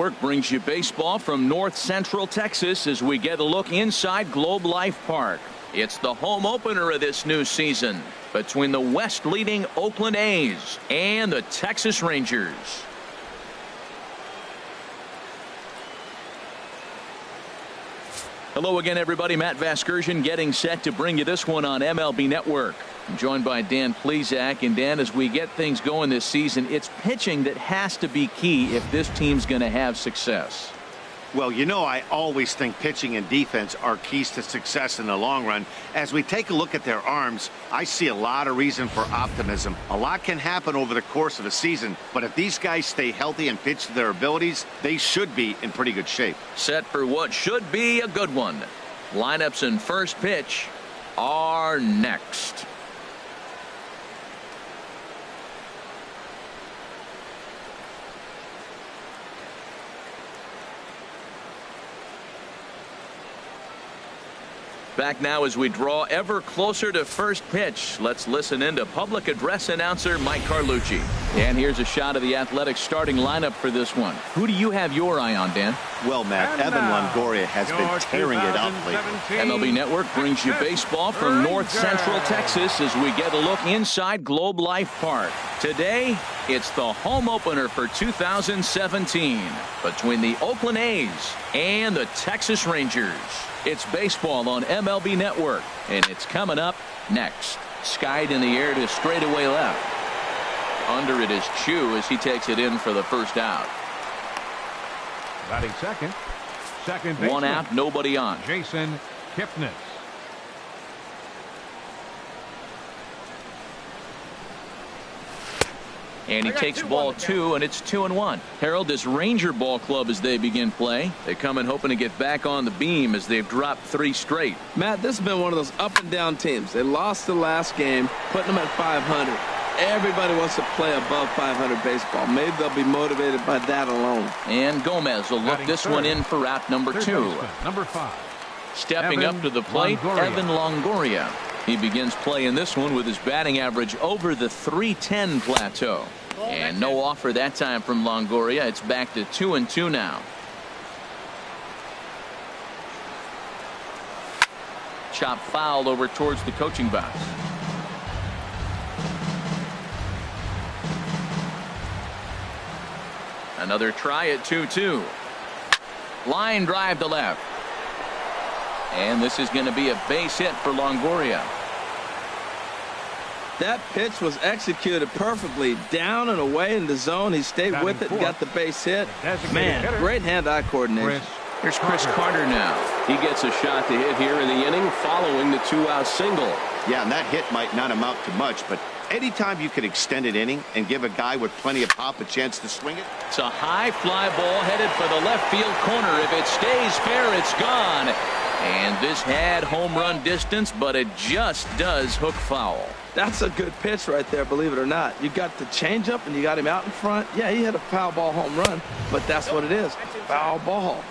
Network brings you baseball from North Central Texas as we get a look inside Globe Life Park. It's the home opener of this new season between the West leading Oakland A's and the Texas Rangers. Hello again, everybody. Matt Vasgersian getting set to bring you this one on MLB Network. I'm joined by Dan Plesac. And Dan, as we get things going this season, it's pitching that has to be key if this team's going to have success. Well, you know, I always think pitching and defense are keys to success in the long run. As we take a look at their arms, I see a lot of reason for optimism. A lot can happen over the course of a season, but if these guys stay healthy and pitch to their abilities, they should be in pretty good shape. Set for what should be a good one. Lineups and first pitch are next. Back now as we draw ever closer to first pitch. Let's listen in to public address announcer Mike Carlucci. And here's a shot of the Athletics starting lineup for this one. Who do you have your eye on, Dan? Well, Matt, Evan Longoria has been tearing it up lately. MLB Network brings you baseball from North Central Texas as we get a look inside Globe Life Park. Today, it's the home opener for 2017 between the Oakland A's and the Texas Rangers. It's baseball on MLB Network, and it's coming up next. Skied in the air to straightaway left. Under it is Chu as he takes it in for the first out. Batting second baseman. One out, nobody on. Jason Kipnis. And he takes ball two, and it's 2-1. Harold, this Ranger ball club as they begin play. They come in hoping to get back on the beam as they've dropped 3 straight. Matt, this has been one of those up and down teams. They lost the last game, putting them at 500. Everybody wants to play above 500 baseball. Maybe they'll be motivated by that alone. And Gomez will look this one in for out number 2. Number 5. Stepping up to the plate, Evan Longoria. He begins playing this one with his batting average over the .310 plateau. And no offer that time from Longoria. It's back to 2-2 now. Chop fouled over towards the coaching box. Another try at 2-2. Line drive to left. And this is going to be a base hit for Longoria. That pitch was executed perfectly. Down and away in the zone. He stayed with it and got the base hit. Man, great hand-eye coordination. Here's Chris Carter now. He gets a shot to hit here in the inning following the 2-out single. Yeah, and that hit might not amount to much, but anytime you can extend an inning and give a guy with plenty of pop a chance to swing it. It's a high fly ball headed for the left field corner. If it stays fair, it's gone. And this had home run distance, but it just does hook foul. That's a good pitch right there, believe it or not. You got the changeup and you got him out in front. Yeah, he had a foul ball home run, but that's what it is. Foul ball.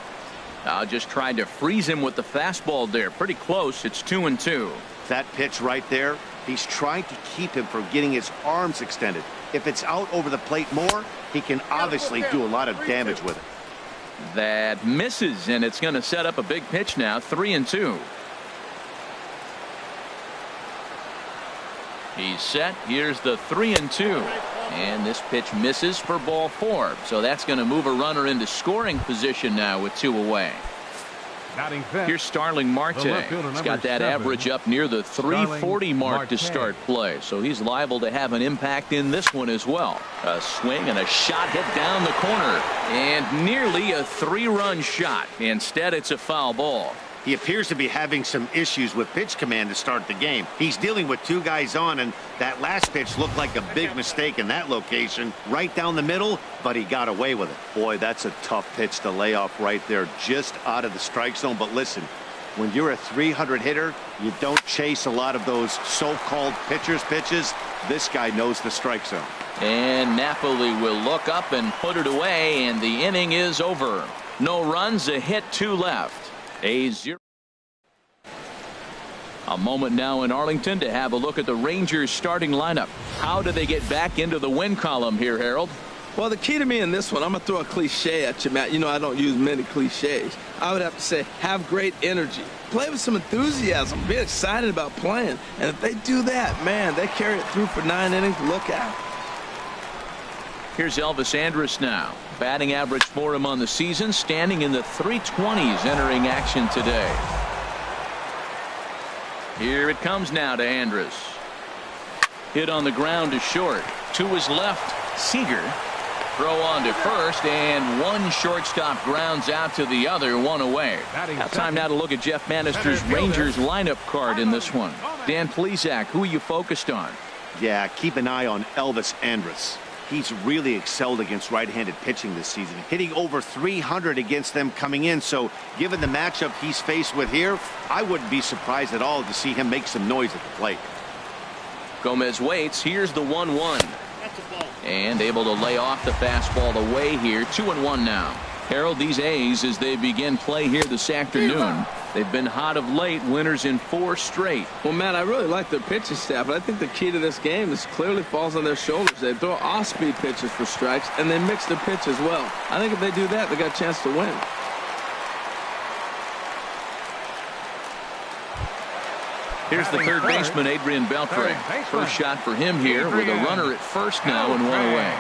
I just tried to freeze him with the fastball there. Pretty close. It's 2-2. That pitch right there, he's trying to keep him from getting his arms extended. If it's out over the plate more, he can obviously do a lot of damage with it. That misses, and it's going to set up a big pitch now. 3-2. He's set. Here's the 3-2. And this pitch misses for ball 4. So that's going to move a runner into scoring position now with 2 away. Here's Starling Marte. He's got that average up near the 340 mark to start play. So he's liable to have an impact in this one as well. A swing and a shot hit down the corner. And nearly a 3-run shot. Instead, it's a foul ball. He appears to be having some issues with pitch command to start the game. He's dealing with 2 guys on, and that last pitch looked like a big mistake in that location. Right down the middle, but he got away with it. Boy, that's a tough pitch to lay off right there, just out of the strike zone. But listen, when you're a 300 hitter, you don't chase a lot of those so-called pitcher's pitches. This guy knows the strike zone. And Napoli will look up and put it away, and the inning is over. No runs, a hit, 2 left. A 0. A moment now in Arlington to have a look at the Rangers starting lineup. How do they get back into the win column here, Harold? Well, the key to me in this one, I'm going to throw a cliche at you, Matt. You know I don't use many cliches. I would have to say have great energy. Play with some enthusiasm. Be excited about playing. And if they do that, man, they carry it through for 9 innings. Look out. Here's Elvis Andrus now. Batting average for him on the season, standing in the 320s entering action today. Here it comes now to Andrus. Hit on the ground to short. To his left, Seager. Throw on to first, and one shortstop grounds out to the other, one away. Now time now to look at Jeff Bannister's Rangers lineup card in this one. Dan Plesac, who are you focused on? Yeah, keep an eye on Elvis Andrus. He's really excelled against right-handed pitching this season, hitting over 300 against them coming in. So given the matchup he's faced with here, I wouldn't be surprised at all to see him make some noise at the plate. Gomez waits. Here's the 1-1. And able to lay off the fastball away here. 2-1 now. Harold, these A's, as they begin play here this afternoon, they've been hot of late, winners in 4 straight. Well, Matt, I really like their pitching staff, but I think the key to this game is clearly falls on their shoulders. They throw off-speed pitches for strikes, and they mix their pitch as well. I think if they do that, they got a chance to win. Here's the third baseman, Adrian Beltre. First shot for him here with a runner at first now and one away.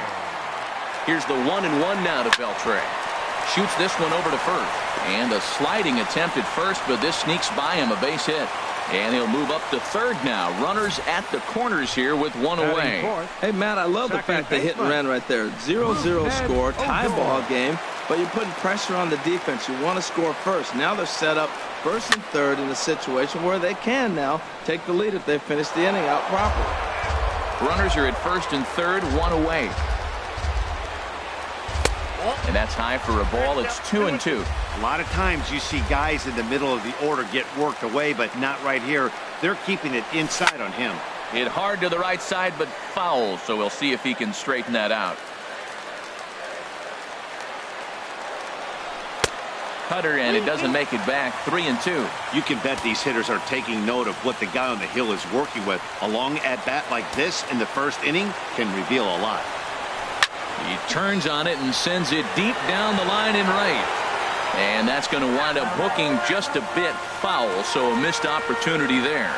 Here's the 1-1 now to Beltre. Shoots this one over to first. And a sliding attempt at first, but this sneaks by him, a base hit. And he'll move up to third now. Runners at the corners here with one away. Hey, Matt, I love the fact they hit and ran right there. 0-0 score, tie ball game, but you're putting pressure on the defense. You want to score first. Now they're set up first and third in a situation where they can now take the lead if they finish the inning out properly. Runners are at first and third, one away. And that's high for a ball. It's 2-2. A lot of times you see guys in the middle of the order get worked away, but not right here. They're keeping it inside on him. Hit hard to the right side, but foul, so we'll see if he can straighten that out. Cutter, and it doesn't make it back. 3-2. You can bet these hitters are taking note of what the guy on the hill is working with. A long at-bat like this in the first inning can reveal a lot. He turns on it and sends it deep down the line in right. And that's going to wind up hooking just a bit foul, so a missed opportunity there.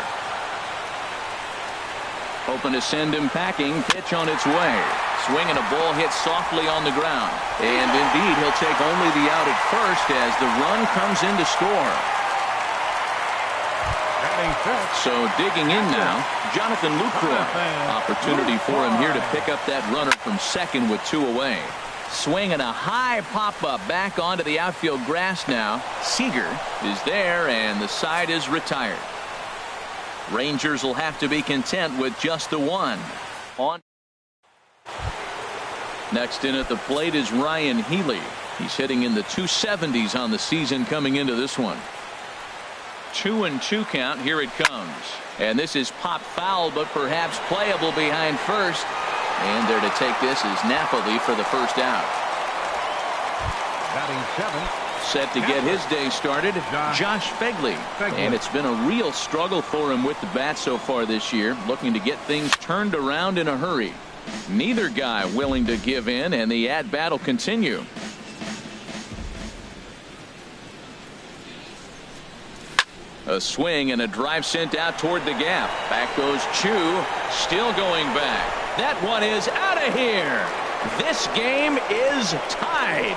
Hoping to send him packing. Pitch on its way. Swinging a ball hit softly on the ground. And indeed, he'll take only the out at first as the run comes in to score. So digging in now, Jonathan Lucroy. Opportunity for him here to pick up that runner from second with 2 away. Swinging a high pop-up back onto the outfield grass now. Seager is there, and the side is retired. Rangers will have to be content with just the one. Next in at the plate is Ryan Healy. He's hitting in the 270s on the season coming into this one. 2-2 count. Here it comes. And this is pop foul, but perhaps playable behind first. And there to take this is Napoli for the first out. Batting 7. Set to get his day started, Josh Phegley. And it's been a real struggle for him with the bat so far this year, looking to get things turned around in a hurry. Neither guy willing to give in, and the at-bat will continue. A swing and a drive sent out toward the gap. Back goes Chu, still going back. That one is out of here. This game is tied.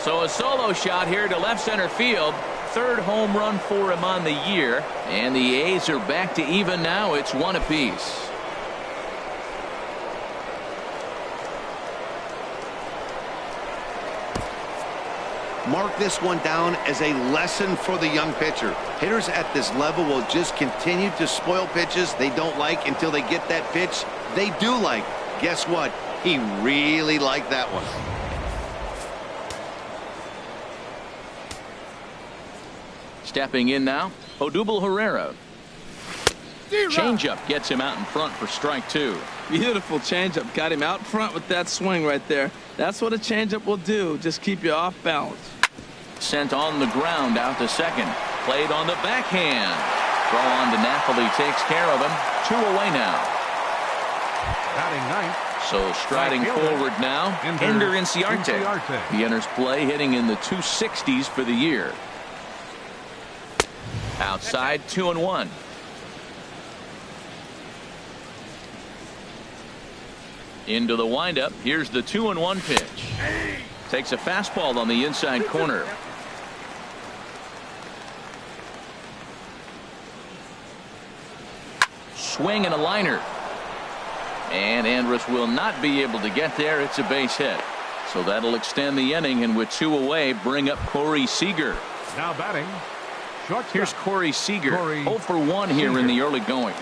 So a solo shot here to left center field. Third home run for him on the year. And the A's are back to even now. It's 1 apiece. Mark this one down as a lesson for the young pitcher. Hitters at this level will just continue to spoil pitches they don't like until they get that pitch they do like. Guess what? He really liked that one. Stepping in now, Odubel Herrera. Changeup gets him out in front for strike 2. Beautiful changeup. Got him out front with that swing right there. That's what a changeup will do. Just keep you off balance. Sent on the ground out to second. Played on the backhand. Throw on to Napoli takes care of him. 2 away now. Batting ninth. So striding forward now, Ender Inciarte. He enters play hitting in the 260s for the year. Outside, 2-1. Into the windup. Here's the 2-1 pitch. Takes a fastball on the inside corner. Swing and a liner. And Andrus will not be able to get there. It's a base hit. So that'll extend the inning, and with 2 away, bring up Corey Seager. Now batting. Shortstop. Here's Corey Seager. 0 for 1 here in the early going.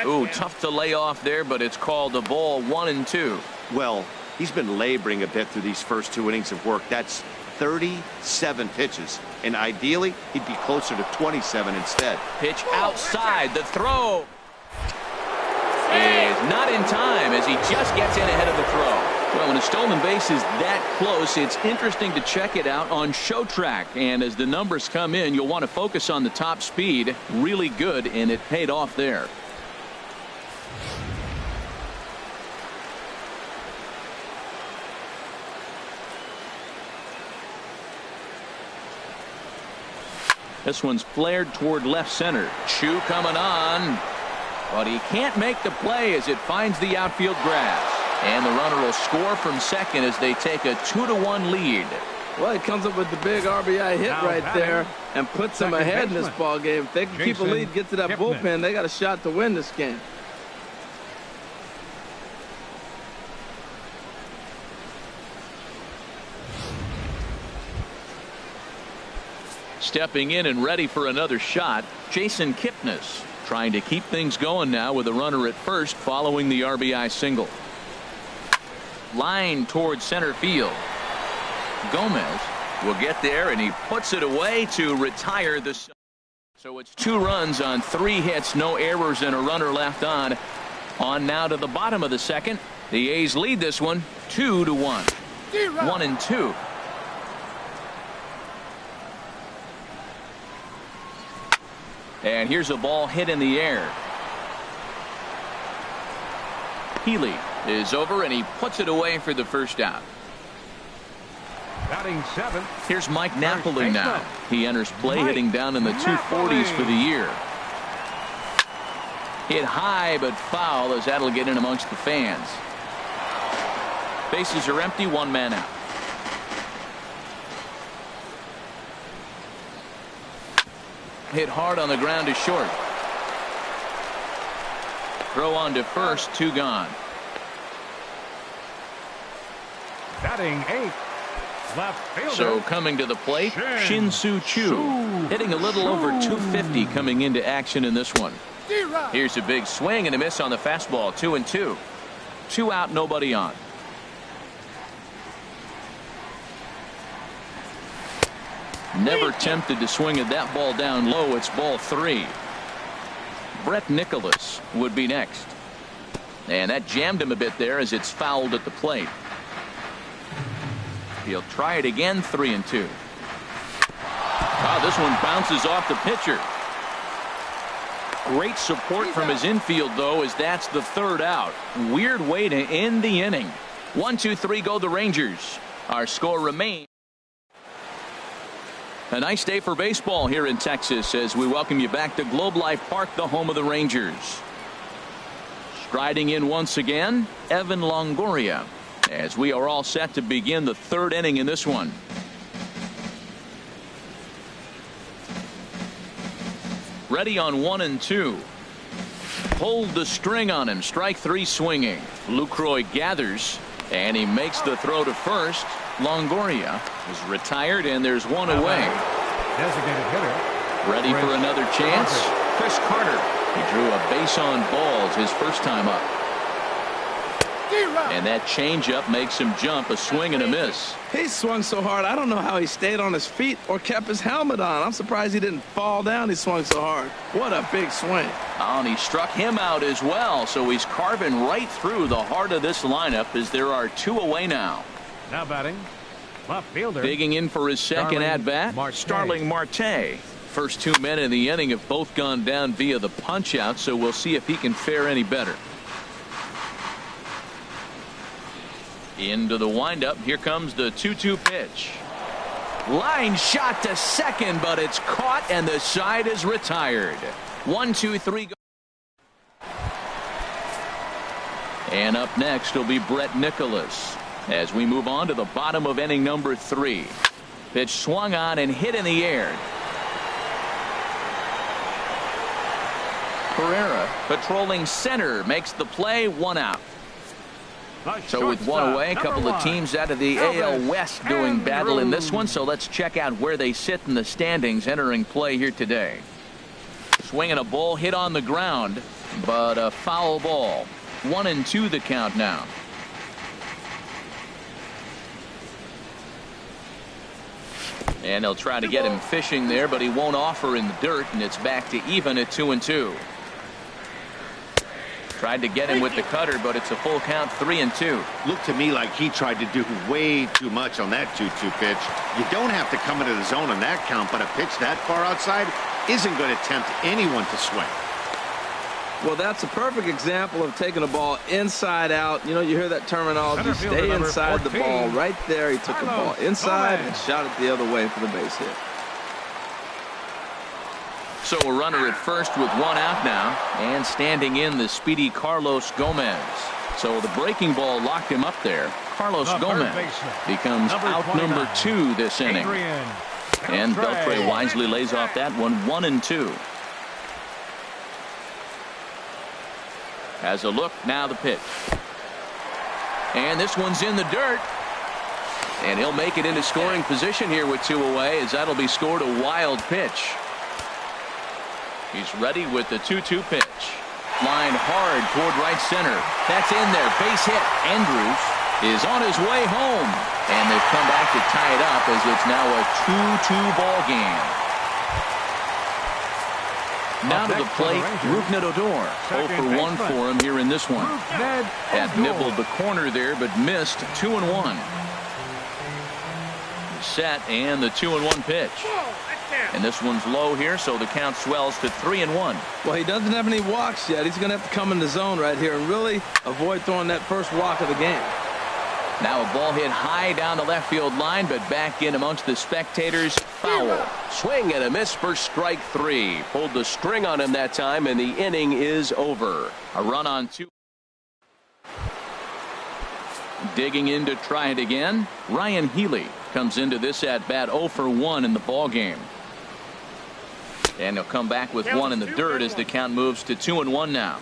Ooh, tough to lay off there, but it's called a ball. 1-2. Well, he's been laboring a bit through these first 2 innings of work. That's 37 pitches, and ideally he'd be closer to 27 instead. Pitch outside. The throw is not in time as he just gets in ahead of the throw. Well, when a stolen base is that close, it's interesting to check it out on Show Track. And as the numbers come in, you'll want to focus on the top speed. Really good, and it paid off there. This one's flared toward left center. Chu coming on, but he can't make the play as it finds the outfield grass. And the runner will score from second as they take a 2-1 lead. Well, he comes up with the big RBI hit right there and puts them ahead in this ball game. If they can keep a lead, get to that bullpen, they got a shot to win this game. Stepping in and ready for another shot, Jason Kipnis, trying to keep things going now with a runner at first following the RBI single. Line towards center field. Gomez will get there, and he puts it away to retire the. So it's 2 runs on 3 hits, no errors, and a runner left on. On now to the bottom of the second. The A's lead this one 2-1. 1-2. And here's a ball hit in the air. Healy is over, and he puts it away for the first out. Batting 7th. Here's Mike Napoli now. He enters play hitting down in the 240s for the year. Hit high but foul as that'll get in amongst the fans. Bases are empty, 1 man out. Hit hard on the ground to short. Throw on to first, 2 gone. Batting 8th. Left fielder. So coming to the plate, Shin-Soo Choo, hitting a little over 250 coming into action in this one. Here's a big swing and a miss on the fastball. 2-2. 2 out, nobody on. Never tempted to swing at that ball down low. It's ball 3. Brett Nicholas would be next. And that jammed him a bit there as it's fouled at the plate. He'll try it again. 3-2. Oh, this one bounces off the pitcher. Great support from his infield, though, as that's the 3rd out. Weird way to end the inning. 1-2-3 go the Rangers. Our score remains. A nice day for baseball here in Texas as we welcome you back to Globe Life Park, the home of the Rangers. Striding in once again, Evan Longoria, as we are all set to begin the 3rd inning in this one. Ready on 1-2. Pulled the string on him. Strike 3 swinging. Lucroy gathers, and he makes the throw to first. Longoria is retired, and there's 1 away. Designated hitter. Ready for another chance. Chris Carter. He drew a base on balls his first time up. And that changeup makes him jump. A swing and a miss. He swung so hard, I don't know how he stayed on his feet or kept his helmet on. I'm surprised he didn't fall down. He swung so hard. What a big swing. Oh, and he struck him out as well. So he's carving right through the heart of this lineup as there are 2 away now. Now batting, Left fielder. Digging in for his second at-bat, Starling Marte. First 2 men in the inning have both gone down via the punch-out, so we'll see if he can fare any better. Into the windup. Here comes the 2-2 pitch. Line shot to second, but it's caught and the side is retired. 1-2-3 go. And up next will be Brett Nicholas as we move on to the bottom of inning number 3. Pitch swung on and hit in the air. Pereira patrolling center makes the play, 1 out. So with 1 away, a couple of teams out of the AL West doing battle in this one. So let's check out where they sit in the standings entering play here today. Swinging a ball hit on the ground, but a foul ball. 1-2 the count now. And they'll try to get him fishing there, but he won't offer in the dirt, and it's back to even at 2-2. Tried to get him with the cutter, but it's a full count, 3-2. Looked to me like he tried to do way too much on that 2-2 pitch. You don't have to come into the zone on that count, but a pitch that far outside isn't going to tempt anyone to swing. Well, that's a perfect example of taking a ball inside out. You know, you hear that terminology, stay inside the ball. Right there, he took the ball inside and shot it the other way for the base hit. So a runner at first with 1 out now, and standing in the speedy Carlos Gomez. So the breaking ball locked him up there. Carlos Gomez becomes out number 2 this inning. And Beltre wisely lays off that one, 1-2. Has a look, now the pitch. And this one's in the dirt. And he'll make it into scoring position here with 2 away, as that'll be scored a wild pitch. He's ready with the 2-2 pitch. Line hard toward right center. That's in there. Base hit. Andrews is on his way home. And they've come back to tie it up as it's now a 2-2 ball game. Now to the plate, Rougned Odor. 0 for 1 for him here in this one. That nibbled the corner there, but missed. 2-1. Set and the 2-1 pitch. And this one's low here, so the count swells to 3-1. Well, he doesn't have any walks yet. He's going to have to come in the zone right here and really avoid throwing that first walk of the game. Now a ball hit high down the left field line, but back in amongst the spectators. Foul. Swing and a miss for strike 3. Pulled the string on him that time, and the inning is over. A run on 2. Digging in to try it again. Ryan Healy comes into this at bat 0 for 1 in the ball game. And he'll come back with 1 in the dirt as the count moves to 2-1 now.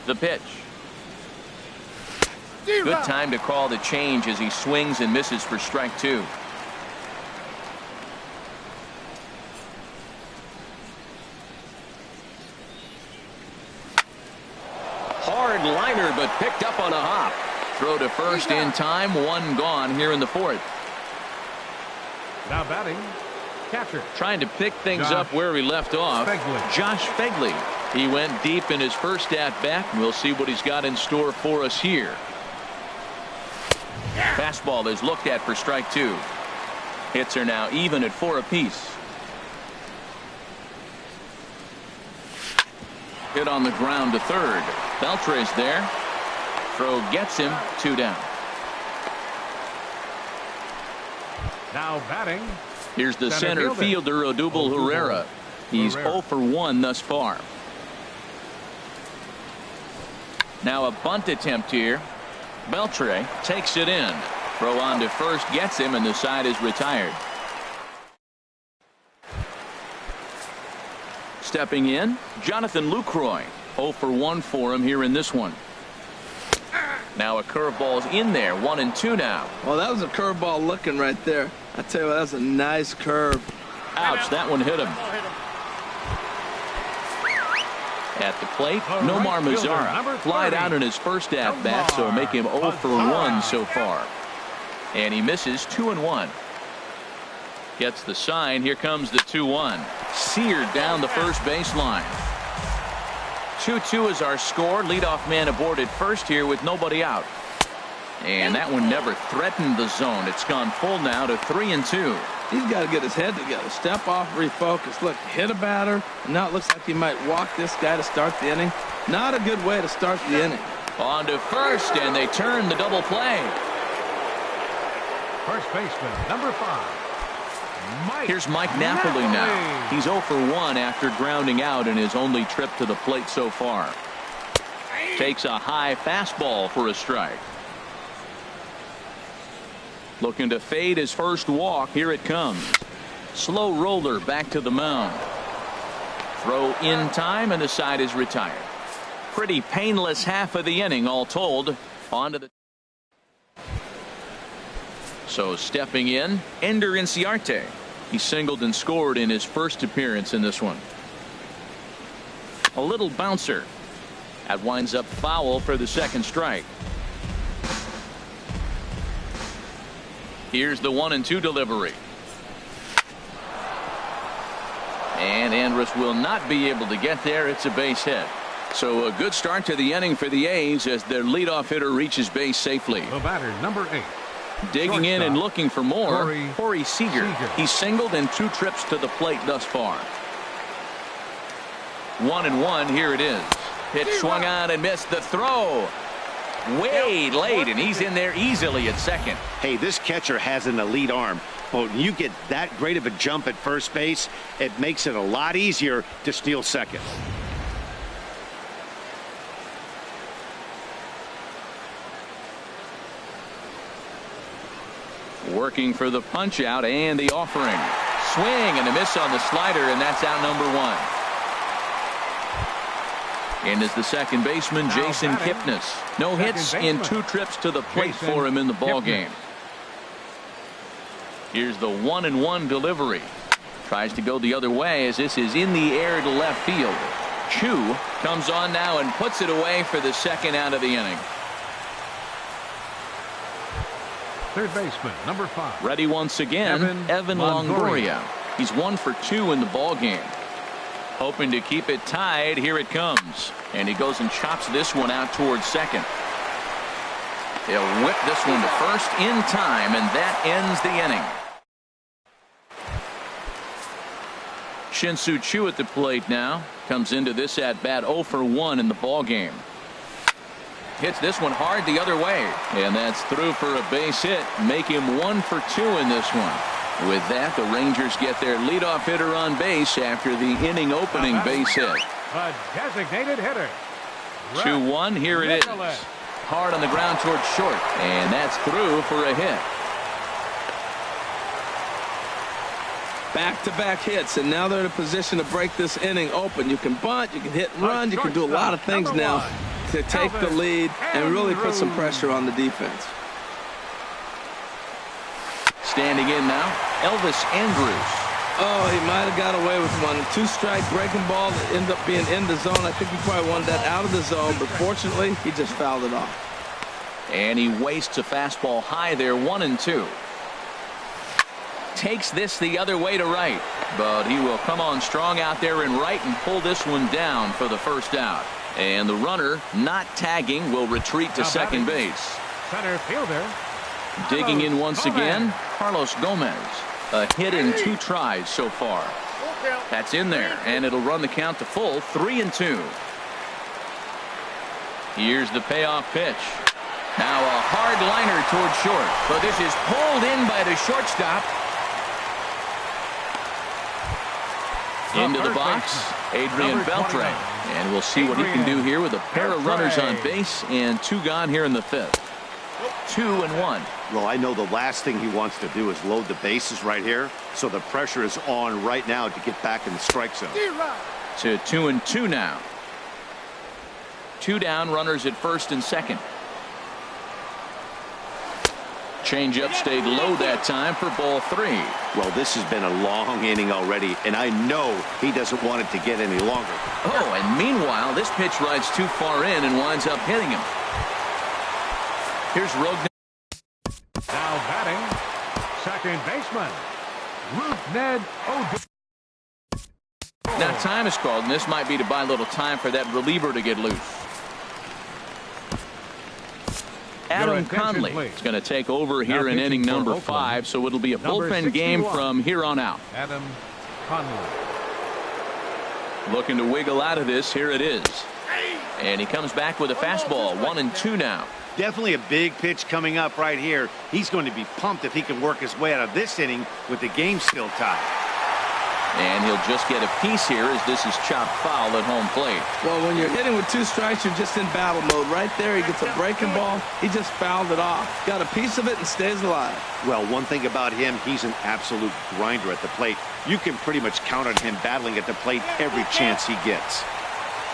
The pitch. Good time to call the change as he swings and misses for strike 2. Hard liner, but picked up on a hop. Throw to first in time. 1 gone here in the 4th. Now batting, catcher. Trying to pick things up where we left off. Josh Phegley. He went deep in his first at-bat. We'll see what he's got in store for us here. Fastball is looked at for strike 2. Hits are now even at 4 apiece. Hit on the ground to third. Beltre's there. Throw gets him. 2 down. Now batting. Here's the center fielder, Odubel Herrera. He's 0 for 1 thus far. Now a bunt attempt here. Beltre takes it in. Throw on to first gets him, and the side is retired. Stepping in, Jonathan Lucroy. 0 for 1 for him here in this one. Now a curveball's in there. 1-2 now. Well, that was a curveball looking right there. I tell you what, that's a nice curve. Ouch, that one hit him. At the plate, Nomar Mazara flied out in his first at-bat, so make him 0 for 1 so far. And he misses. 2-1. Gets the sign. Here comes the 2-1. Seared down the first baseline. 2-2 is our score. Leadoff man aboard at first here with nobody out. And that one never threatened the zone. It's gone full now to 3-2. He's got to get his head together. Step off, refocus. Look, hit a batter. And now it looks like he might walk this guy to start the inning. Not a good way to start the inning. On to first, and they turn the double play. First baseman, number 5. Here's Mike Napoli now. He's 0 for 1 after grounding out in his only trip to the plate so far. Takes a high fastball for a strike. Looking to fade his first walk. Here it comes. Slow roller back to the mound. Throw in time, and the side is retired. Pretty painless half of the inning all told. On to the. So stepping in, Ender Inciarte. He singled and scored in his first appearance in this one. A little bouncer. That winds up foul for the second strike. Here's the 1-2 delivery. And Andrus will not be able to get there. It's a base hit. So a good start to the inning for the A's as their leadoff hitter reaches base safely. The batter, number 8. Digging in and looking for more, Corey Seager. Seager. He's singled in 2 trips to the plate thus far. 1-1. Here it is. Pitch swung on and missed. The throw way late, and he's in there easily at second. Hey, this catcher has an elite arm. But when you get that great of a jump at first base, it makes it a lot easier to steal second. Working for the punch out and the offering. Swing and a miss on the slider, and that's out number 1. And is the second baseman, Jason Kipnis. No hits in 2 trips to the plate for him in the ball game. Here's the 1-1 delivery. Tries to go the other way as this is in the air to left field. Chu comes on now and puts it away for the second out of the inning. Third baseman, number 5. Ready once again, Evan Longoria. He's 1 for 2 in the ball game. Hoping to keep it tied. Here it comes. And he goes and chops this one out towards second. They'll whip this one to first in time, and that ends the inning. Shin-Soo Choo at the plate now. Comes into this at bat 0 for 1 in the ball game. Hits this one hard the other way, and that's through for a base hit. Make him 1 for 2 in this one. With that, the Rangers get their leadoff hitter on base after the inning opening base hit. A designated hitter. 2-1. Here it is. Hard on the ground towards short, and that's through for a hit. Back-to-back hits, and now they're in a position to break this inning open. You can bunt, you can hit and run, you can do a lot of things now to take the lead and really put some pressure on the defense. Standing in now, Elvis Andrus. Oh, he might have got away with one. 2-strike breaking ball that ended up being in the zone. I think he probably wanted that out of the zone, but fortunately, he just fouled it off. And he wastes a fastball high there, 1-2. Takes this the other way to right, but he will come on strong out there in right and pull this one down for the first out. And the runner, not tagging, will retreat to second base. Center fielder. Digging in once again, Carlos Gomez. A hit in 2 tries so far. That's in there, and it'll run the count to full, 3-2. Here's the payoff pitch. Now a hard liner toward short, but this is pulled in by the shortstop. Into the box, Adrian Beltre. And we'll see what he can do here with a pair of runners on base and 2 gone here in the 5th. 2-1. Well, I know the last thing he wants to do is load the bases right here, so the pressure is on right now to get back in the strike zone. To 2-2 now. 2 down, runners at first and second. Changeup stayed low that time for ball 3. Well, this has been a long inning already, and I know he doesn't want it to get any longer. Oh, and meanwhile, this pitch rides too far in and winds up hitting him. Here's Rognan. Now batting, second baseman, Rougned Odor. Now time is called, and this might be to buy a little time for that reliever to get loose. Adam Conley is going to take over here in inning number 5, so it'll be a bullpen game from here on out. Adam Conley. Looking to wiggle out of this. Here it is. And he comes back with a fastball. 1-2 now. Definitely a big pitch coming up right here. He's going to be pumped if he can work his way out of this inning with the game still tied. And he'll just get a piece here as this is chopped foul at home plate. Well, when you're hitting with 2 strikes, you're just in battle mode. Right there, he gets a breaking ball. He just fouled it off. Got a piece of it and stays alive. Well, one thing about him, he's an absolute grinder at the plate. You can pretty much count on him battling at the plate every chance he gets.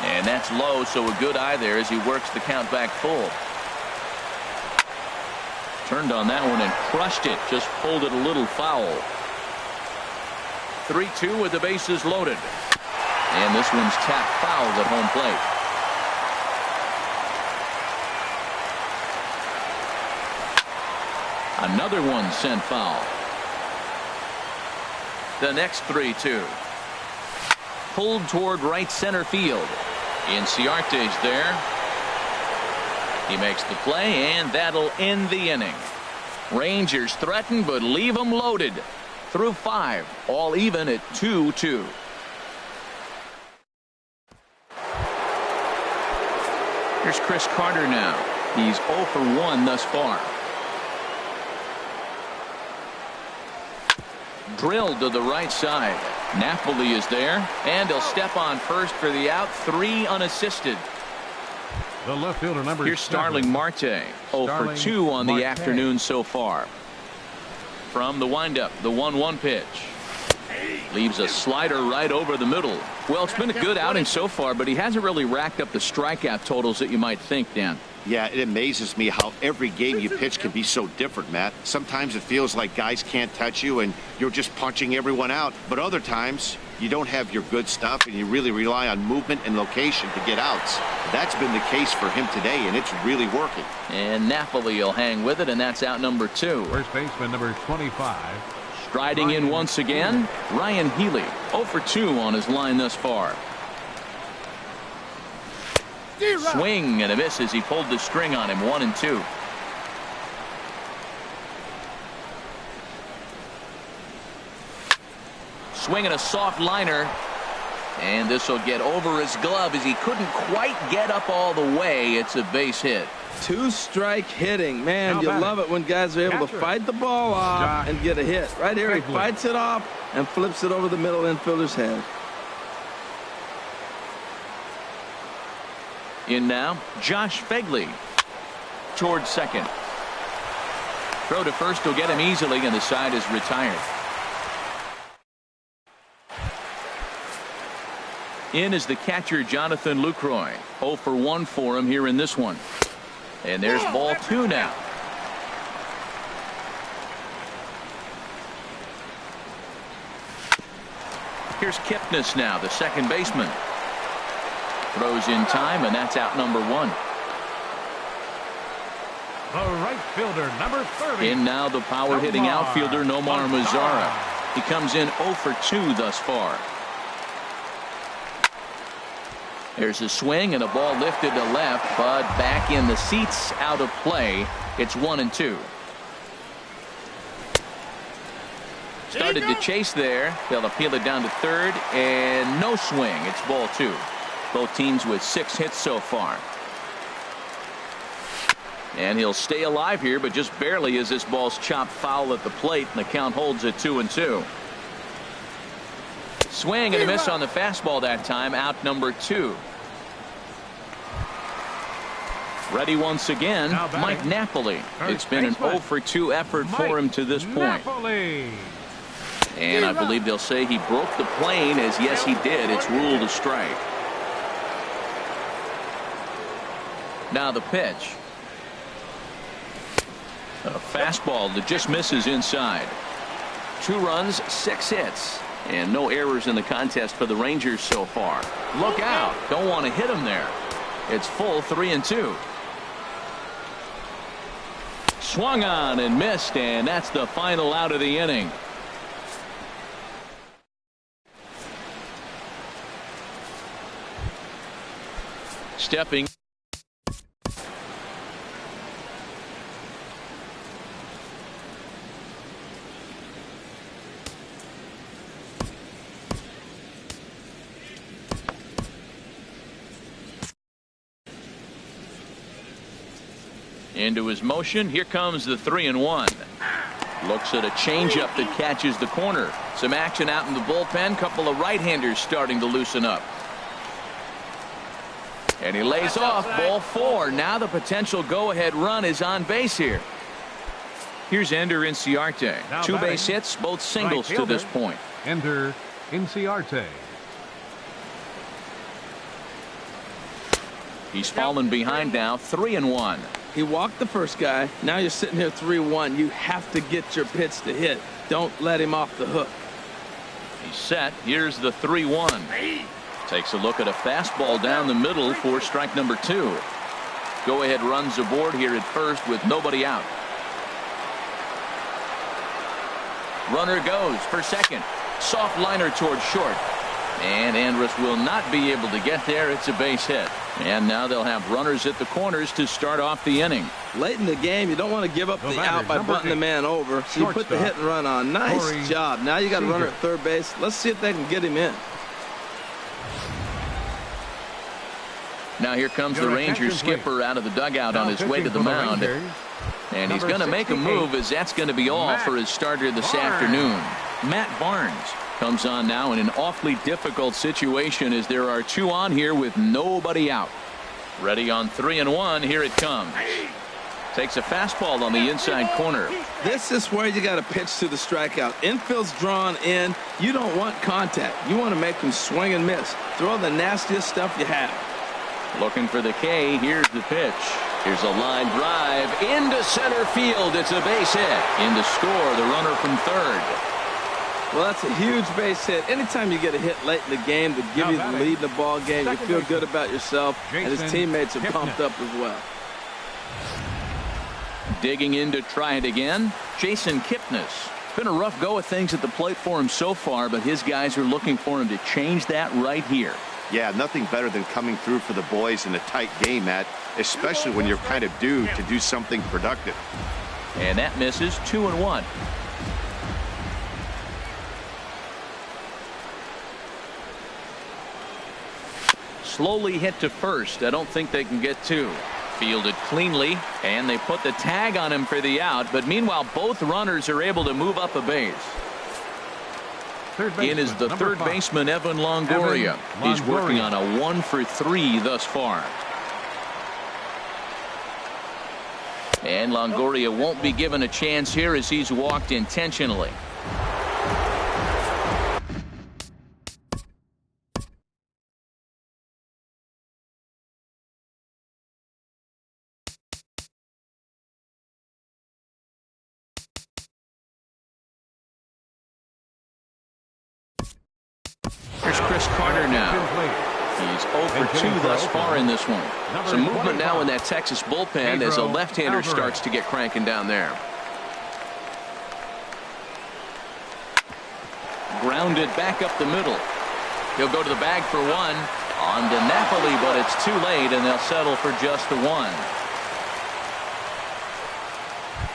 And that's low, so a good eye there as he works the count back full. Turned on that one and crushed it. Just pulled it a little foul. 3-2 with the bases loaded. And this one's tapped foul at home plate. Another one sent foul. The next 3-2. Pulled toward right center field. Inciarte's there. He makes the play, and that'll end the inning. Rangers threaten, but leave them loaded. Through 5, all even at 2-2. Here's Chris Carter now. He's 0 for 1 thus far. Drilled to the right side. Napoli is there, and he'll step on first for the out. 3 unassisted. The left fielder number Here's 7. Starling Marte. 0 for 2 on the afternoon so far. From the windup, the 1-1 pitch. Leaves a slider right over the middle. Well, it's been a good outing so far, but he hasn't really racked up the strikeout totals that you might think, Dan. Yeah, it amazes me how every game you pitch can be so different, Matt. Sometimes it feels like guys can't touch you and you're just punching everyone out. But other times, you don't have your good stuff and you really rely on movement and location to get outs. That's been the case for him today, and it's really working. And Napoli will hang with it, and that's out number 2. First baseman number 25. Striding in once again, Ryan Healy. 0 for 2 on his line thus far. Swing and a miss as he pulled the string on him. 1-2. Swinging a soft liner, and this will get over his glove as he couldn't quite get up all the way. It's a base hit. 2-strike hitting. Man, you love it when guys are able to fight the ball off and get a hit. Right here, he fights it off and flips it over the middle infielder's head. In now, Josh Phegley towards second. Throw to first will get him easily, and the side is retired. In is the catcher, Jonathan Lucroy. 0 for 1 for him here in this one. And there's ball 2 now. Here's Kipnis now, the second baseman. Throws in time, and that's out number 1. The right fielder, number 30. In now, the power-hitting outfielder, Nomar Mazara. He comes in 0 for 2 thus far. There's a swing and a ball lifted to left, but back in the seats, out of play. It's 1-2. Started to chase there. They'll appeal it down to third, and no swing. It's ball 2. Both teams with 6 hits so far. And he'll stay alive here, but just barely as this ball's chopped foul at the plate, and the count holds at 2-2. Swing and a miss on the fastball that time. Out number 2. Ready once again, Mike Napoli. It's been an 0 for 2 effort for him to this point. And I believe they'll say he broke the plane, as yes he did. It's ruled a strike. Now the pitch. A fastball that just misses inside. 2 runs, 6 hits. And no errors in the contest for the Rangers so far. Look out. Don't want to hit him there. It's full 3-2. Swung on and missed, and that's the final out of the inning. Into his motion. Here comes the 3-1. Looks at a changeup that catches the corner. Some action out in the bullpen. Couple of right-handers starting to loosen up. And he lays off. Ball 4. Now the potential go-ahead run is on base here. Here's Ender Inciarte. 2 base hits, both singles to this point. Ender Inciarte. He's fallen behind now, 3-1. He walked the first guy. Now you're sitting here 3-1. You have to get your pitch to hit. Don't let him off the hook. He's set. Here's the 3-1. Takes a look at a fastball down the middle for strike number 2. Go ahead runs aboard here at first with nobody out. Runner goes for second. Soft liner towards short. And Andrus will not be able to get there. It's a base hit. And now they'll have runners at the corners to start off the inning. Late in the game, you don't want to give up the out by butting the man over. So you put the hit and run on. Nice job. Now you got a runner at third base. Let's see if they can get him in. Now here comes the Rangers skipper out of the dugout on his way to the mound. And he's going to make a move, as that's going to be all for his starter this afternoon. Matt Barnes comes on now in an awfully difficult situation as there are 2 on here with nobody out. Ready on 3-1. Here it comes. Takes a fastball on the inside corner. This is where you got to pitch to the strikeout. Infield's drawn in. You don't want contact. You want to make them swing and miss. Throw the nastiest stuff you have. Looking for the K. Here's the pitch. Here's a line drive into center field. It's a base hit. In to score the runner from third. Well, that's a huge base hit. Anytime you get a hit late in the game to give you the lead in the ball game, you feel good about yourself, and his teammates are pumped up as well. Digging in to try it again, Jason Kipnis. Been a rough go of things at the plate for him so far, but his guys are looking for him to change that right here. Yeah, nothing better than coming through for the boys in a tight game, Matt, especially when you're kind of due to do something productive. And that misses. 2-1. Slowly hit to first. I don't think they can get 2. Fielded cleanly, and they put the tag on him for the out, but meanwhile both runners are able to move up a base. In is the third baseman, Evan Longoria. He's working on a 1 for 3 thus far. And Longoria won't be given a chance here as he's walked intentionally. Here's Chris Carter now. He's 0 for 2 thus far in this one. Some movement now in that Texas bullpen as a left-hander starts to get cranking down there. Grounded back up the middle. He'll go to the bag for 1 on to Napoli, but it's too late, and they'll settle for just the 1.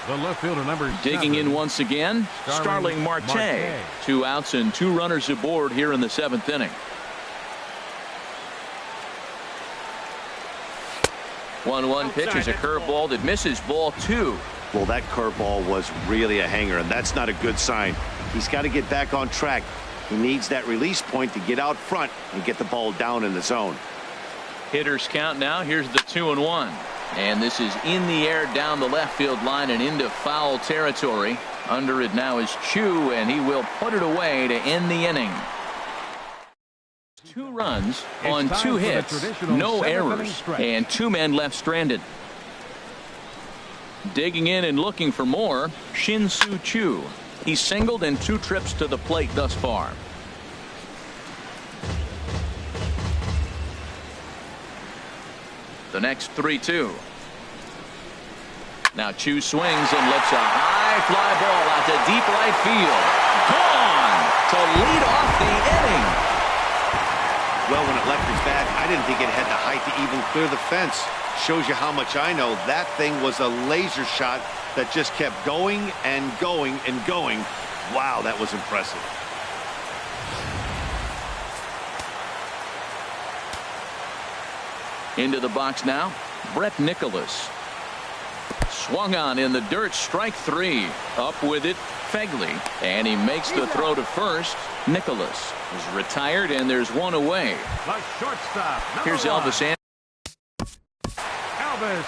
The left fielder, number 7. Digging in once again, Starling Marte. 2 outs and 2 runners aboard here in the 7th inning. 1-1 pitch is a curveball that misses, ball 2. Well, that curveball was really a hanger, and that's not a good sign. He's got to get back on track. He needs that release point to get out front and get the ball down in the zone. Hitters count now. Here's the 2-1. And this is in the air down the left field line and into foul territory. Under it now is Chu, and he will put it away to end the inning. 2 runs on 2 hits, no errors, and 2 men left stranded. Digging in and looking for more, Shin-Soo Choo. He's singled in 2 trips to the plate thus far. The next 3-2. Now Chu swings and lifts a high fly ball out to deep right field. Gone to lead off the inning. Well, when it left his bat, I didn't think it had the height to even clear the fence. Shows you how much I know. That thing was a laser shot that just kept going and going and going. Wow, that was impressive. Into the box now, Brett Nicholas. Swung on in the dirt, strike 3. Up with it, Fegley, and he makes the throw to first. Nicholas is retired, and there's one away. The shortstop, here's Elvis Andrus.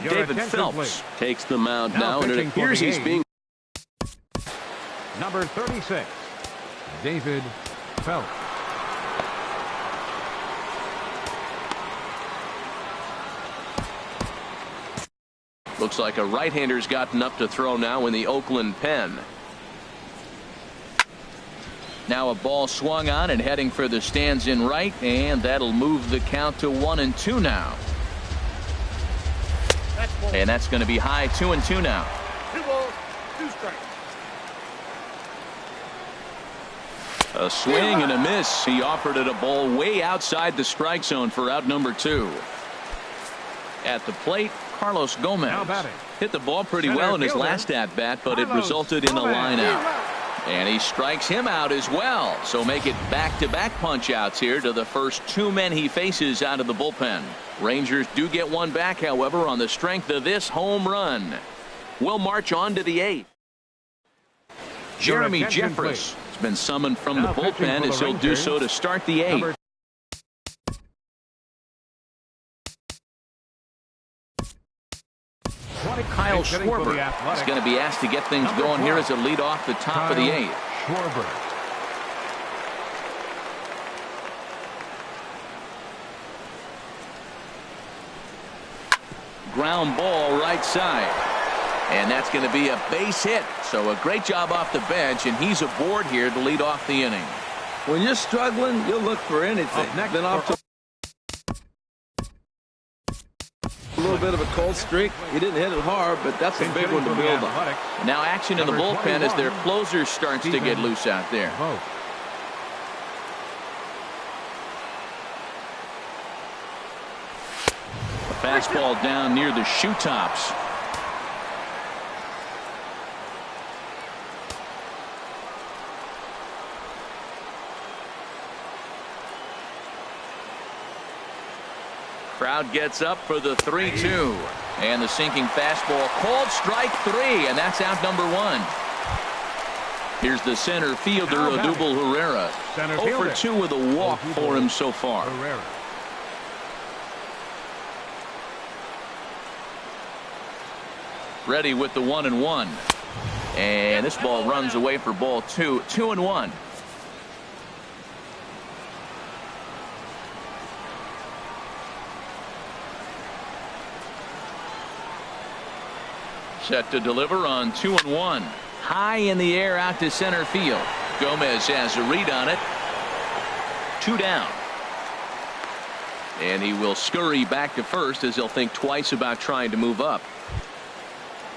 David Phelps please. Takes the mound now, and it appears he's being. Number 36, David Phelps. Looks like a right-hander's gotten up to throw now in the Oakland pen. Now a ball swung on and heading for the stands in right, and that'll move the count to 1-2 now. And that's going to be high, 2-2 now. 2 balls, 2 strikes. A swing and a miss. He offered it a ball way outside the strike zone for out number 2. At the plate, Carlos Gomez hit the ball pretty well in his last at-bat, but it resulted in a line out. And he strikes him out as well. So make it back-to-back punch-outs here to the first 2 men he faces out of the bullpen. Rangers do get one back, however, on the strength of this home run. We'll march on to the 8th. Jeremy Jeffress has been summoned from the bullpen as he'll do so to start the 8th. Kyle Schwarber is going to be asked to get things going here as a lead off the top of the 8th. Ground ball right side. And that's going to be a base hit. So a great job off the bench, and he's aboard here to lead off the inning. When you're struggling, you'll look for anything. Been off to a little bit of a cold streak. He didn't hit it hard, but that's a big one to build on. Now action in the bullpen as their closer starts to get loose out there. A fastball down near the shoe tops. Crowd gets up for the 3-2. And the sinking fastball called strike 3, and that's out number 1. Here's the center fielder, Odubel Herrera. 0 for 2 with a walk for him so far. Ready with the 1-1. And this ball runs away for ball 2. 2-1. Set to deliver on 2-1. High in the air out to center field. Gomez has a read on it. 2 down. And he will scurry back to first as he'll think twice about trying to move up.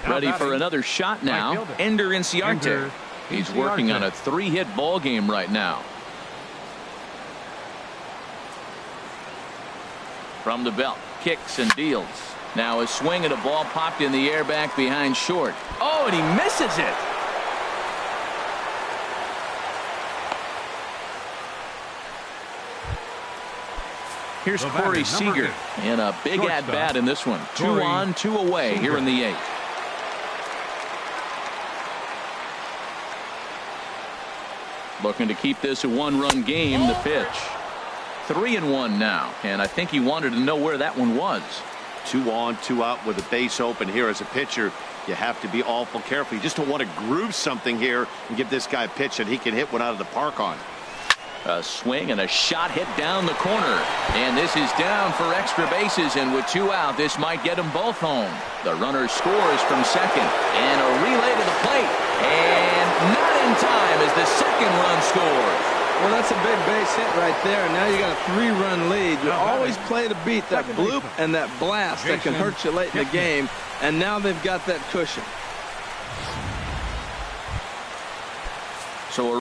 Ready for another shot now. Ender Inciarte. He's working on a 3-hit ball game right now. From the belt, kicks and deals. Now a swing and a ball popped in the air back behind short. Oh, and he misses it. Here's Corey Seager in a big at-bat in this one. 2 on, 2 away here in the 8th. Looking to keep this a 1-run game. The pitch. 3-1 now, and I think he wanted to know where that one was. 2 on, 2 out with a base open here. As a pitcher, you have to be awful careful. You just don't want to groove something here and give this guy a pitch that he can hit one out of the park on. A swing and a shot hit down the corner, and this is down for extra bases, and with 2 out, this might get them both home. The runner scores from second, and a relay to the plate, and not in time as the second run scores. Well, that's a big base hit right there. Now you got a 3-run lead. You always play to beat that bloop and that blast that can hurt you late in the game. And now they've got that cushion. So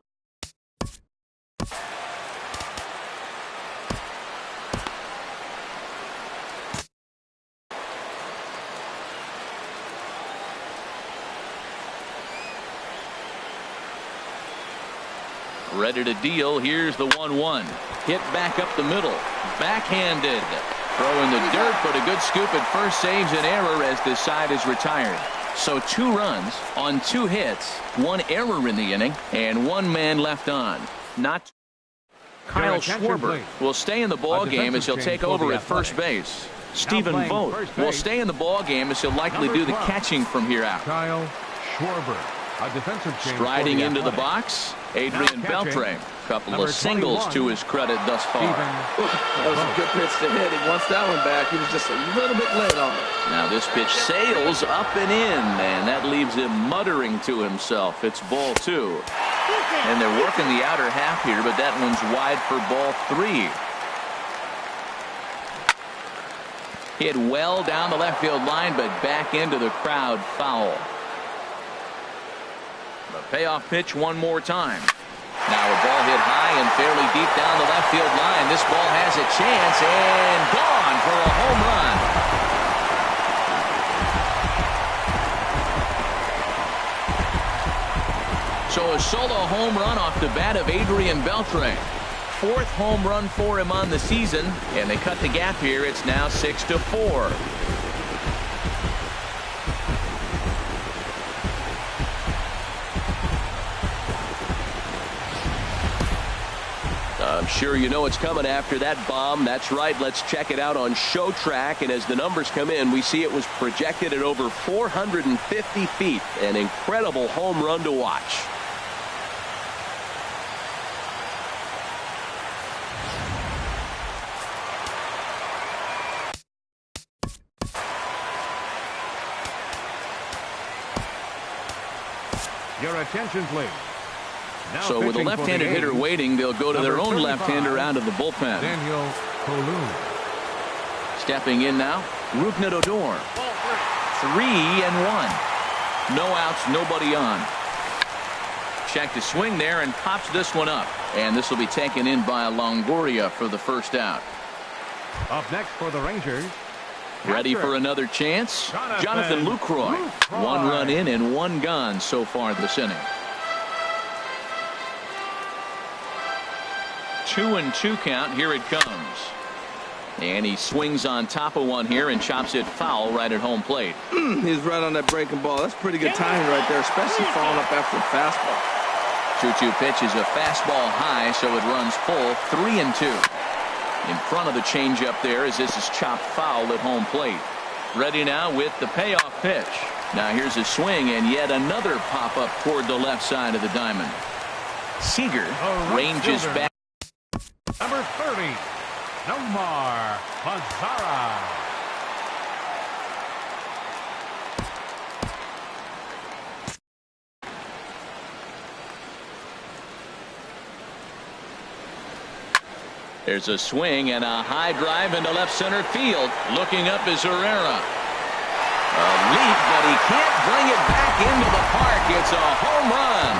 ready to deal. Here's the 1-1. Hit back up the middle. Backhanded. Throw in the dirt, but a good scoop at first saves an error as this side is retired. So 2 runs on 2 hits, 1 error in the inning, and 1 man left on. Not Kyle Schwarber will stay in the ball game as he'll take over at first base. Stephen Vogt will stay in the ball game as he'll likely do the catching from here out. Kyle Schwarber, a defensive change. Striding into the box, Adrian Beltre. Couple of singles to his credit thus far. That was a good pitch to hit. He wants that one back. He was just a little bit late on it. Now this pitch sails up and in, and that leaves him muttering to himself. It's ball 2. And they're working the outer half here, but that one's wide for ball 3. Hit well down the left field line, but back into the crowd, foul. The payoff pitch one more time. Now a ball hit high and fairly deep down the left field line. This ball has a chance and gone for a home run. So a solo home run off the bat of Adrian Beltre. 4th home run for him on the season, and they cut the gap here. It's now 6-4. I'm sure you know it's coming after that bomb. That's right. Let's check it out on Showtrack. And as the numbers come in, we see it was projected at over 450 feet. An incredible home run to watch. Your attention, please. Now so with a left-handed hitter waiting, they'll go to their own left-hander out of the bullpen. Daniel Colon. Stepping in now, Rougned Odor. 3-1. No outs, nobody on. Check the swing there and pops this one up. And this will be taken in by Longoria for the first out. Up next for the Rangers. Ready for another chance? Jonathan Lucroy. 1 run in and 1 gone so far this inning. 2-2 count. Here it comes. And he swings on top of one here and chops it foul right at home plate. He's right on that breaking ball. That's pretty good timing right there, especially following up after a fastball. 2-2 pitch is a fastball high, so it runs full. 3-2. In front of the changeup there as this is chopped foul at home plate. Ready now with the payoff pitch. Now here's a swing and yet another pop up toward the left side of the diamond. Seager ranges back. Number 30, Nomar Mazara. There's a swing and a high drive into left center field. Looking up is Herrera. A leap, but he can't bring it back into the park. It's a home run.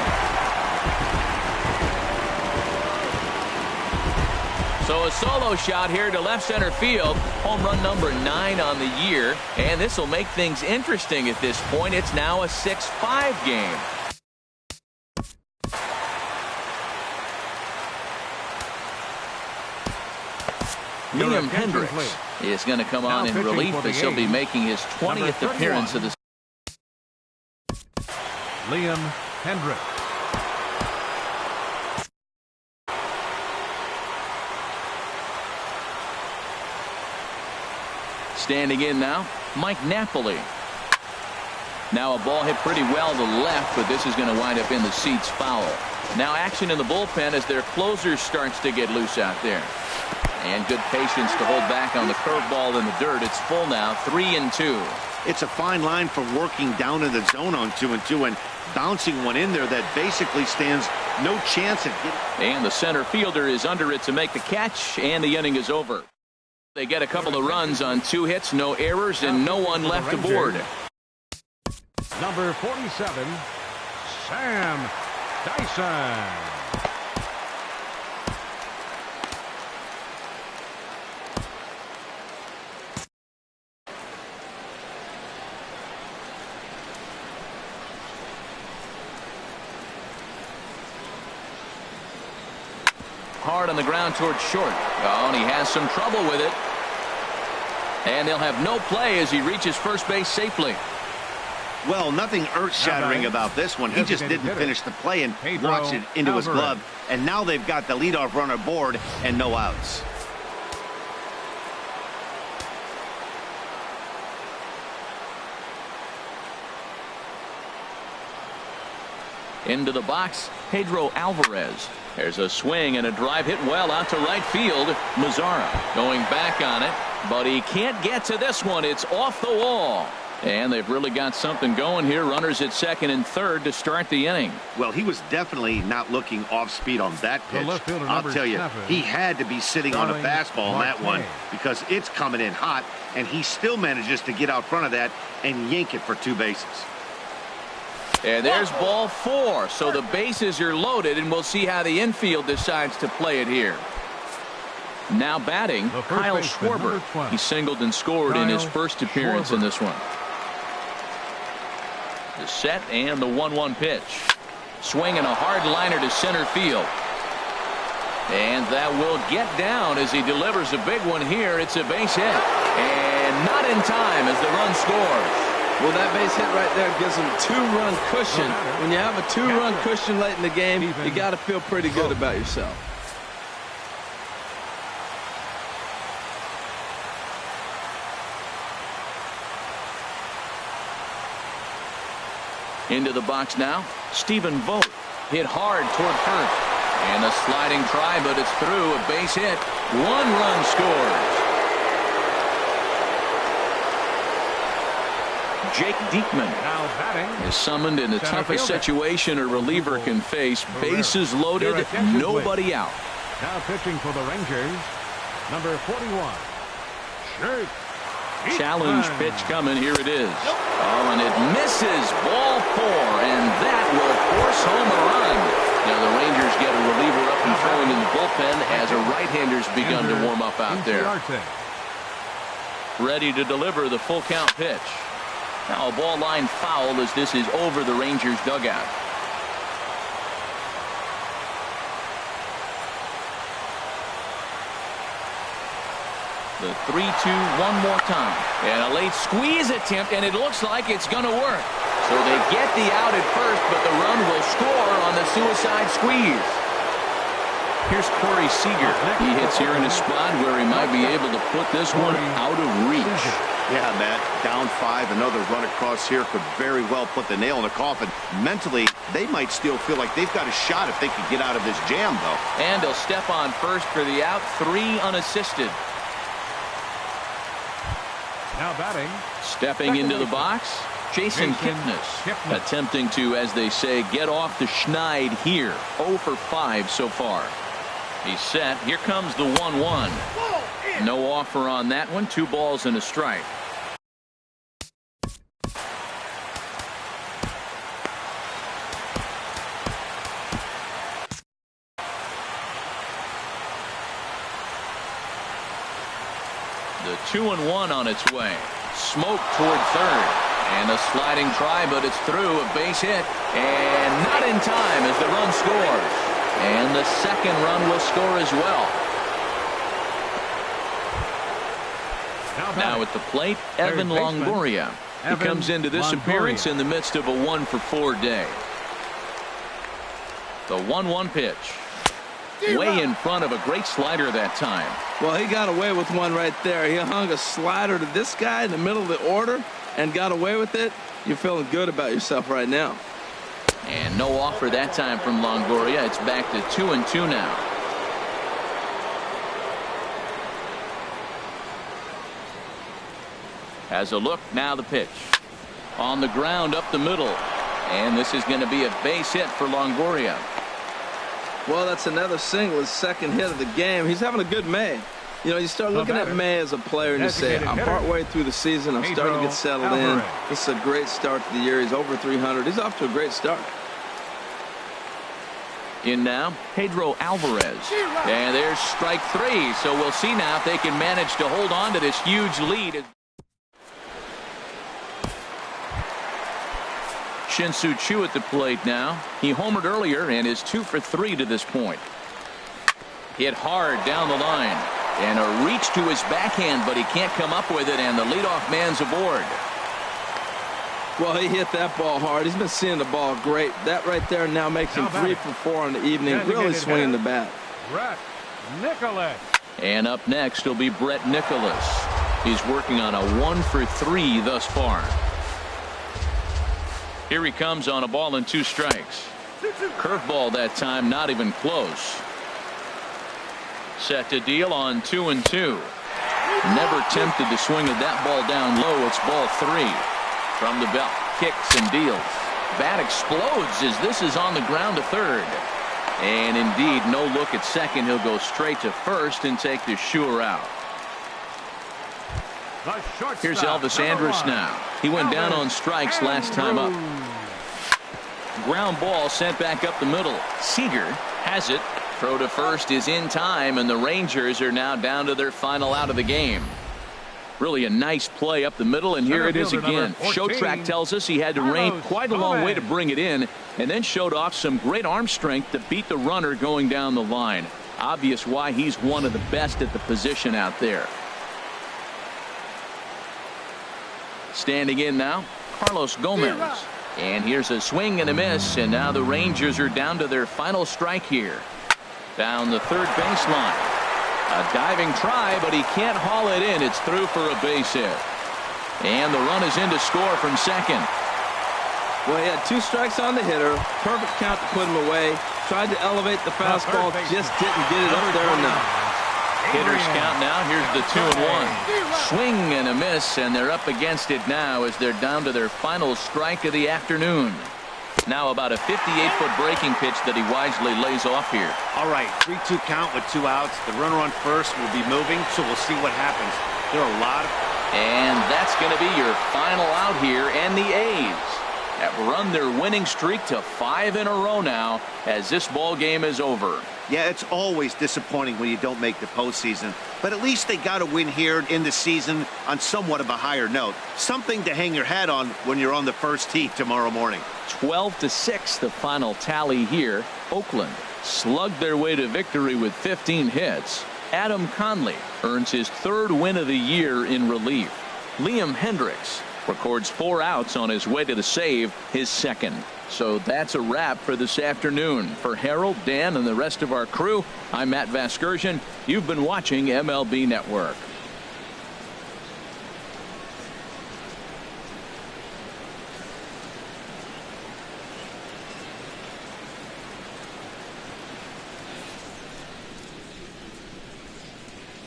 So a solo shot here to left center field. Home run number 9 on the year. And this will make things interesting at this point. It's now a 6-5 game. Liam Hendriks is going to come on in relief as he'll be making his 20th appearance of the Liam Hendriks. Standing in now, Mike Napoli. Now a ball hit pretty well to the left, but this is going to wind up in the seats foul. Now action in the bullpen as their closer starts to get loose out there. And good patience to hold back on the curveball in the dirt. It's full now, 3-2. It's a fine line for working down in the zone on 2-2 and bouncing one in there that basically stands no chance at getting. And the center fielder is under it to make the catch, and the inning is over. They get a couple of runs on 2 hits, no errors, and no one left aboard. Number 47, Sam Dyson. Hard on the ground towards short. Oh, and he has some trouble with it. And they'll have no play as he reaches first base safely. Well, nothing earth-shattering about this one. He just didn't finish the play and watched it into his glove. And now they've got the leadoff runner aboard and no outs. Into the box, Pedro Alvarez. There's a swing and a drive hit well out to right field. Mazara going back on it, but he can't get to this one. It's off the wall. And they've really got something going here. Runners at second and third to start the inning. Well, he was definitely not looking off speed on that pitch. I'll tell you, he had to be sitting on a fastball on that one because it's coming in hot, and he still manages to get out front of that and yank it for 2 bases. And there's ball 4. So the bases are loaded, and we'll see how the infield decides to play it here. Now batting, Kyle Schwarber. He singled and scored in his first appearance in this one. The set and the 1-1 pitch. Swinging a hard liner to center field. And that will get down as he delivers a big one here. It's a base hit. And not in time as the run scores. Well, that base hit right there gives them 2-run cushion. When you have a 2-run cushion late in the game, you got to feel pretty good about yourself. Into the box now, Stephen Vogt. Hit hard toward first. And a sliding try, but it's through. A base hit. 1 run scores. Jake Diekman is summoned in the toughest situation a reliever can face. Bases loaded, nobody out. Now pitching for the Rangers, number 41, Shake. Challenge pitch coming. Here it is. Oh, and it misses. Ball 4, and that will force home a run. Now the Rangers get a reliever up and throwing in the bullpen as a right-hander's begun to warm up out there. Ready to deliver the full count pitch. Now a ball line foul as this is over the Rangers dugout. The 3-2 one more time. And a late squeeze attempt, and it looks like it's going to work. So they get the out at first, but the run will score on the suicide squeeze. Here's Corey Seager. He hits here in a spot where he might be able to put this one out of reach. Yeah, Matt, down 5, another run across here could very well put the nail in the coffin. Mentally, they might still feel like they've got a shot if they could get out of this jam, though. And they'll step on first for the out, 3 unassisted. Now batting. Stepping into the box, Jason Kipnis. Attempting to, as they say, get off the schneid here. 0 for 5 so far. He's set. Here comes the 1-1. No offer on that one. 2 balls and a strike. The 2-1 on its way. Smoke toward third. And a sliding try, but it's through. A base hit. And not in time as the run scores. And the second run will score as well. Now at the plate, Evan Longoria. He comes into this appearance in the midst of a 1 for 4 day. The 1-1 pitch. Way in front of a great slider that time. Well, he got away with one right there. He hung a slider to this guy in the middle of the order and got away with it. You're feeling good about yourself right now. And no offer that time from Longoria. It's back to 2-2 now. Has a look. Now the pitch. On the ground up the middle. And this is going to be a base hit for Longoria. Well, that's another single, his second hit of the game. He's having a good May. You know, you start looking at May as a player and you say, I'm partway through the season. I'm starting to get settled in. This is a great start to the year. He's over 300. He's off to a great start. In now, Pedro Alvarez. And there's strike 3. So we'll see now if they can manage to hold on to this huge lead. Shin-Soo Choo at the plate now. He homered earlier and is 2 for 3 to this point. Hit hard down the line. And a reach to his backhand, but he can't come up with it, and the leadoff man's aboard. Well, he hit that ball hard. He's been seeing the ball great. That right there now makes him 3 for 4 in the evening. Really swinging the bat. Brett Nicholas. And up next will be Brett Nicholas. He's working on a 1 for 3 thus far. Here he comes on a ball and 2 strikes. Curveball that time, not even close. Set to deal on 2-2. Never tempted to swing at that ball down low. It's ball 3. From the belt, kicks and deals. Bat explodes as this is on the ground to third. And indeed, no look at second. He'll go straight to first and take the sure out. Here's Elvis Andrus now. He went down on strikes last time up. Ground ball sent back up the middle. Seager has it. Throw to first is in time, and the Rangers are now down to their final out of the game. Really a nice play up the middle, and here it is again. Showtrack tells us he had to rain quite a long way to bring it in, and then showed off some great arm strength to beat the runner going down the line. Obvious why he's one of the best at the position out there. Standing in now, Carlos Gomez. And here's a swing and a miss, and now the Rangers are down to their final strike here. Down the third baseline. A diving try, but he can't haul it in. It's through for a base hit. And the run is in to score from second. Well, he had 2 strikes on the hitter. Perfect count to put him away. Tried to elevate the fastball, just didn't get it up there enough. Hitters count now. Here's the 2-1. Swing and a miss, and they're up against it now as they're down to their final strike of the afternoon. Now about a 58-foot breaking pitch that he wisely lays off here. All right, 3-2 count with 2 outs. The runner on first will be moving, so we'll see what happens. There are a lot of... And that's going to be your final out here, and the A's have run their winning streak to 5 in a row now as this ball game is over. Yeah, it's always disappointing when you don't make the postseason, but at least they got a win here in the season on somewhat of a higher note. Something to hang your hat on when you're on the first tee tomorrow morning. 12-6 the final tally here. Oakland slugged their way to victory with 15 hits. Adam Conley earns his 3rd win of the year in relief. Liam Hendriks records 4 outs on his way to the save, his 2nd. So that's a wrap for this afternoon. For Harold, Dan, and the rest of our crew, I'm Matt Vasgersian. You've been watching MLB Network.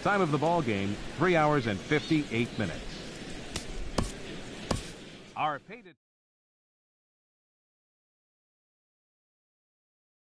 Time of the ball game, 3 hours and 58 minutes. Our paid